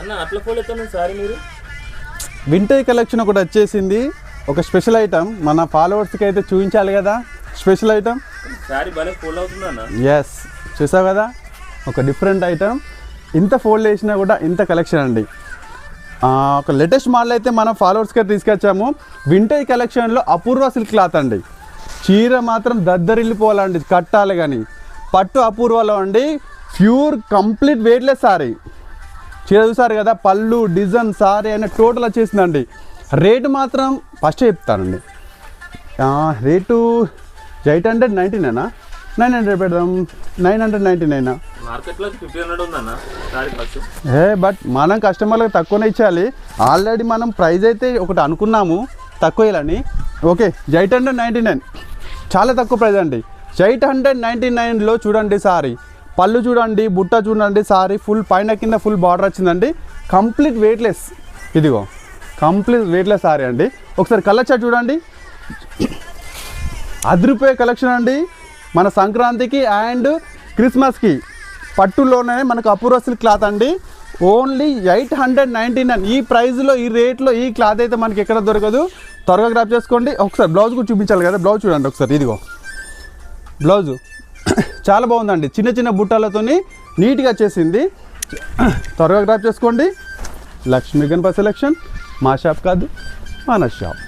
అన్న అట్లా ఫోల్డ్ అవుతాను సారీ మీరు. వింటేజ్ కలెక్షన్ ఒకటి వచ్చేసింది, ఒక స్పెషల్ ఐటమ్ మన ఫాలోవర్స్కి అయితే చూపించాలి కదా. స్పెషల్ ఐటమ్ సారీ భలే ఫోల్డ్ అవుతుంది అన్న. ఎస్ చూసావు కదా, ఒక డిఫరెంట్ ఐటమ్. ఇంత ఫోల్డ్ చేసినా కూడా ఇంత కలెక్షన్ అండి. ఒక లేటెస్ట్ మోడల్ అయితే మనం ఫాలోవర్స్కి తీసుకొచ్చాము. వింటేజ్ కలెక్షన్లో అపూర్వ సిల్క్ క్లాత్ అండి. చీర మాత్రం దద్దరిల్లిపోవాలండి, కట్టాలి కానీ. పట్టు అపూర్వలో అండి, ప్యూర్ కంప్లీట్ వెయిట్లెస్ సారీ. చీర చూసారు కదా, పళ్ళు డిజైన్ సారీ అయినా టోటల్ వచ్చేసిందండి. రేటు మాత్రం ఫస్ట్ చెప్తానండి. రేటు 899 900 పెడదాం. 999 మార్కెట్లో 1500 ఉందన్న సారీ ఫస్ట్. బట్ మనం కస్టమర్లకు తక్కువనే ఇచ్చాలి. ఆల్రెడీ మనం ప్రైస్ అయితే ఒకటి అనుకున్నాము తక్కువ ఇలాని. ఓకే 899 చాలా తక్కువ ప్రైస్ అండి. 899లో చూడండి సారీ, పళ్ళు చూడండి, బుట్ట చూడండి, సారీ ఫుల్ పైన కింద ఫుల్ బార్డర్ వచ్చిందండి. కంప్లీట్ వెయిట్లెస్, ఇదిగో కంప్లీట్ వెయిట్లెస్ సారీ అండి. ఒకసారి కలర్ చార్ట్ చూడండి, అదిరిపోయే కలెక్షన్ అండి. మన సంక్రాంతికి అండ్ క్రిస్మస్కి పట్టులోనే మనకు అపూర్వ సిల్క్ క్లాత్ అండి. ఓన్లీ 899 ఈ ప్రైస్లో, ఈ రేట్లో ఈ క్లాత్ అయితే మనకి ఎక్కడ దొరకదు. త్వరగా గ్రాప్ చేసుకోండి. ఒకసారి బ్లౌజ్ కూడా చూపించాలి కదా, బ్లౌజ్ చూడండి ఒకసారి. ఇదిగో బ్లౌజు చాలా బాగుందండి, చిన్న చిన్న బుట్టాలతో నీట్గా వచ్చేసింది. త్వరగా గ్రాప్ చేసుకోండి. లక్ష్మీ గణపతి సెలెక్షన్ మా షాప్ కాదు, మన షాప్.